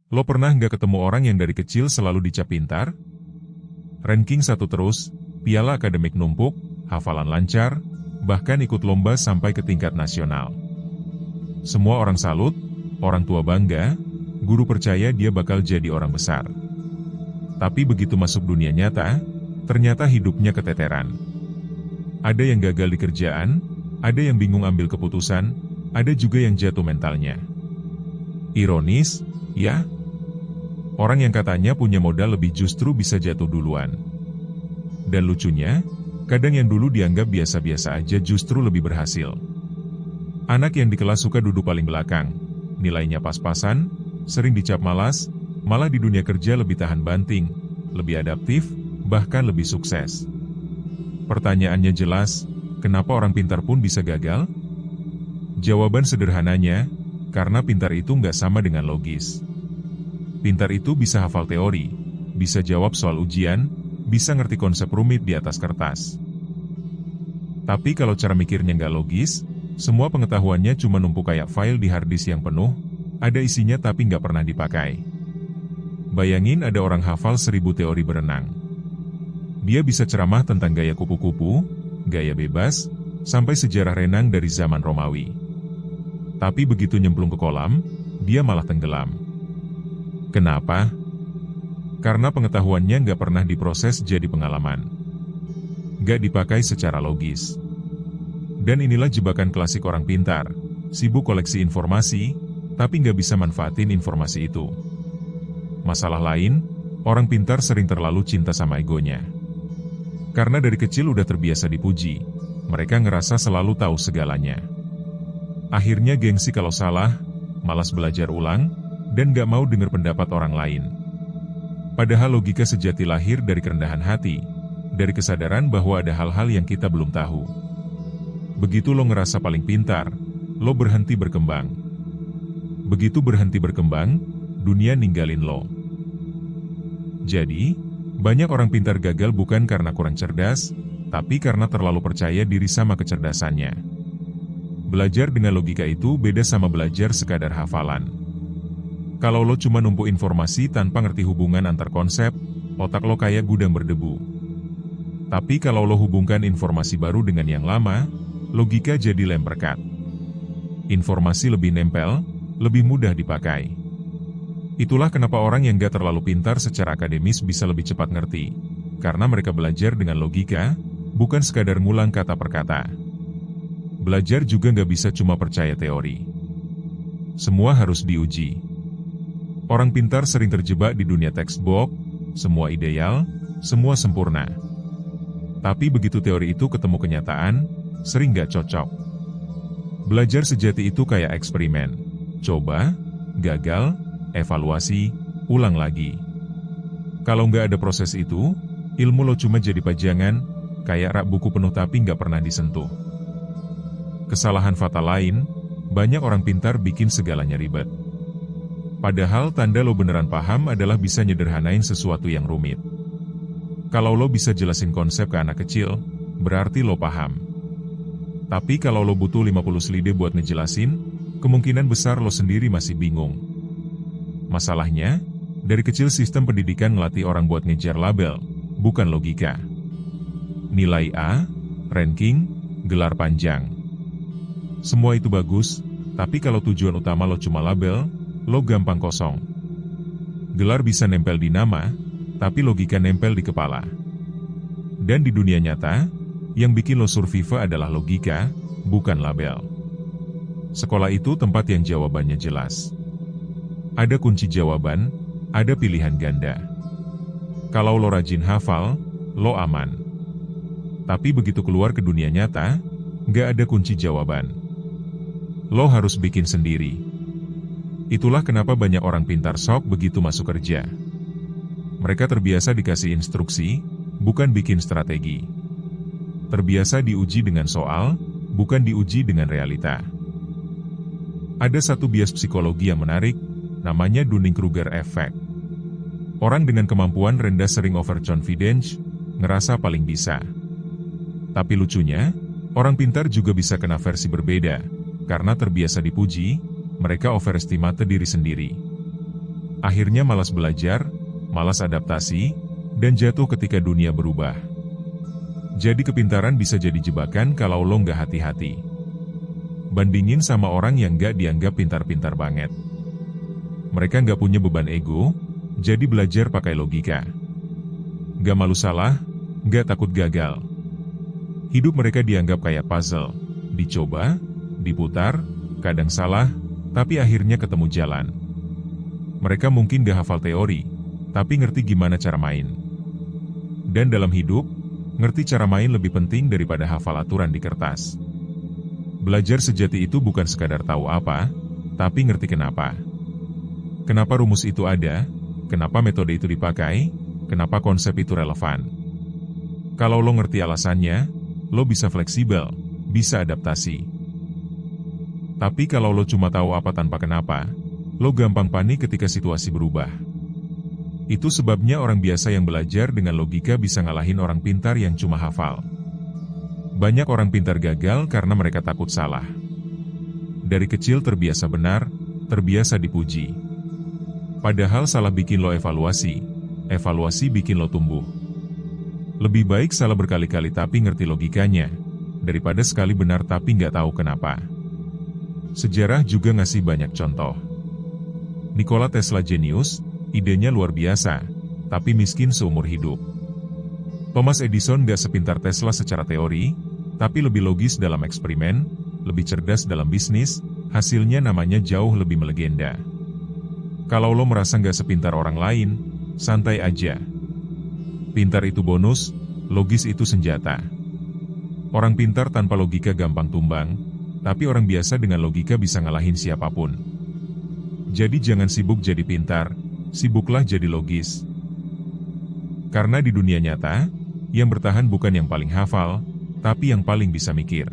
Lo pernah nggak ketemu orang yang dari kecil selalu dicap pintar? Ranking 1 terus, piala akademik numpuk, hafalan lancar, bahkan ikut lomba sampai ke tingkat nasional. Semua orang salut, orang tua bangga, guru percaya dia bakal jadi orang besar. Tapi begitu masuk dunia nyata, ternyata hidupnya keteteran. Ada yang gagal di kerjaan, ada yang bingung ambil keputusan, ada juga yang jatuh mentalnya. Ironis, ya? Orang yang katanya punya modal lebih justru bisa jatuh duluan. Dan lucunya, kadang yang dulu dianggap biasa-biasa aja justru lebih berhasil. Anak yang di kelas suka duduk paling belakang, nilainya pas-pasan, sering dicap malas, malah di dunia kerja lebih tahan banting, lebih adaptif, bahkan lebih sukses. Pertanyaannya jelas, kenapa orang pintar pun bisa gagal? Jawaban sederhananya, karena pintar itu nggak sama dengan logis. Pintar itu bisa hafal teori, bisa jawab soal ujian, bisa ngerti konsep rumit di atas kertas. Tapi kalau cara mikirnya nggak logis, semua pengetahuannya cuma numpuk kayak file di harddisk yang penuh, ada isinya tapi nggak pernah dipakai. Bayangin ada orang hafal 1000 teori berenang. Dia bisa ceramah tentang gaya kupu-kupu, gaya bebas, sampai sejarah renang dari zaman Romawi. Tapi begitu nyemplung ke kolam, dia malah tenggelam. Kenapa? Karena pengetahuannya nggak pernah diproses jadi pengalaman. Nggak dipakai secara logis. Dan inilah jebakan klasik orang pintar, sibuk koleksi informasi, tapi nggak bisa manfaatin informasi itu. Masalah lain, orang pintar sering terlalu cinta sama egonya. Karena dari kecil udah terbiasa dipuji, mereka ngerasa selalu tahu segalanya. Akhirnya gengsi kalau salah, malas belajar ulang, dan gak mau dengar pendapat orang lain. Padahal logika sejati lahir dari kerendahan hati, dari kesadaran bahwa ada hal-hal yang kita belum tahu. Begitu lo ngerasa paling pintar, lo berhenti berkembang. Begitu berhenti berkembang, dunia ninggalin lo. Jadi, banyak orang pintar gagal bukan karena kurang cerdas, tapi karena terlalu percaya diri sama kecerdasannya. Belajar dengan logika itu beda sama belajar sekadar hafalan. Kalau lo cuma numpuk informasi tanpa ngerti hubungan antar konsep, otak lo kayak gudang berdebu. Tapi kalau lo hubungkan informasi baru dengan yang lama, logika jadi lem perekat. Informasi lebih nempel, lebih mudah dipakai. Itulah kenapa orang yang gak terlalu pintar secara akademis bisa lebih cepat ngerti. Karena mereka belajar dengan logika, bukan sekadar ngulang kata per kata. Belajar juga gak bisa cuma percaya teori. Semua harus diuji. Orang pintar sering terjebak di dunia textbook, semua ideal, semua sempurna. Tapi begitu teori itu ketemu kenyataan, sering gak cocok. Belajar sejati itu kayak eksperimen. Coba, gagal, evaluasi, ulang lagi. Kalau nggak ada proses itu, ilmu lo cuma jadi pajangan, kayak rak buku penuh tapi nggak pernah disentuh. Kesalahan fatal lain, banyak orang pintar bikin segalanya ribet. Padahal tanda lo beneran paham adalah bisa nyederhanain sesuatu yang rumit. Kalau lo bisa jelasin konsep ke anak kecil, berarti lo paham. Tapi kalau lo butuh 50 slide buat ngejelasin, kemungkinan besar lo sendiri masih bingung. Masalahnya, dari kecil sistem pendidikan ngelatih orang buat ngejar label, bukan logika. Nilai A, ranking, gelar panjang. Semua itu bagus, tapi kalau tujuan utama lo cuma label, lo gampang kosong. Gelar bisa nempel di nama, tapi logika nempel di kepala. Dan di dunia nyata, yang bikin lo survive adalah logika, bukan label. Sekolah itu tempat yang jawabannya jelas. Ada kunci jawaban, ada pilihan ganda. Kalau lo rajin hafal, lo aman. Tapi begitu keluar ke dunia nyata, nggak ada kunci jawaban. Lo harus bikin sendiri. Itulah kenapa banyak orang pintar sok begitu masuk kerja. Mereka terbiasa dikasih instruksi, bukan bikin strategi. Terbiasa diuji dengan soal, bukan diuji dengan realita. Ada satu bias psikologi yang menarik, namanya Dunning-Kruger Effect. Orang dengan kemampuan rendah sering overconfident, ngerasa paling bisa. Tapi lucunya, orang pintar juga bisa kena versi berbeda, karena terbiasa dipuji, mereka overestimate diri sendiri. Akhirnya malas belajar, malas adaptasi, dan jatuh ketika dunia berubah. Jadi kepintaran bisa jadi jebakan kalau lo nggak hati-hati. Bandingin sama orang yang nggak dianggap pintar-pintar banget. Mereka nggak punya beban ego, jadi belajar pakai logika. Nggak malu salah, nggak takut gagal. Hidup mereka dianggap kayak puzzle, dicoba, diputar, kadang salah, tapi akhirnya ketemu jalan. Mereka mungkin gak hafal teori, tapi ngerti gimana cara main. Dan dalam hidup, ngerti cara main lebih penting daripada hafal aturan di kertas. Belajar sejati itu bukan sekadar tahu apa, tapi ngerti kenapa. Kenapa rumus itu ada, kenapa metode itu dipakai, kenapa konsep itu relevan. Kalau lo ngerti alasannya, lo bisa fleksibel, bisa adaptasi. Tapi kalau lo cuma tahu apa tanpa kenapa, lo gampang panik ketika situasi berubah. Itu sebabnya orang biasa yang belajar dengan logika bisa ngalahin orang pintar yang cuma hafal. Banyak orang pintar gagal karena mereka takut salah. Dari kecil terbiasa benar, terbiasa dipuji. Padahal salah bikin lo evaluasi, evaluasi bikin lo tumbuh. Lebih baik salah berkali-kali tapi ngerti logikanya, daripada sekali benar tapi nggak tahu kenapa. Sejarah juga ngasih banyak contoh. Nikola Tesla jenius, idenya luar biasa, tapi miskin seumur hidup. Thomas Edison gak sepintar Tesla secara teori, tapi lebih logis dalam eksperimen, lebih cerdas dalam bisnis, hasilnya namanya jauh lebih melegenda. Kalau lo merasa gak sepintar orang lain, santai aja. Pintar itu bonus, logis itu senjata. Orang pintar tanpa logika gampang tumbang, tapi orang biasa dengan logika bisa ngalahin siapapun. Jadi jangan sibuk jadi pintar, sibuklah jadi logis. Karena di dunia nyata, yang bertahan bukan yang paling hafal, tapi yang paling bisa mikir.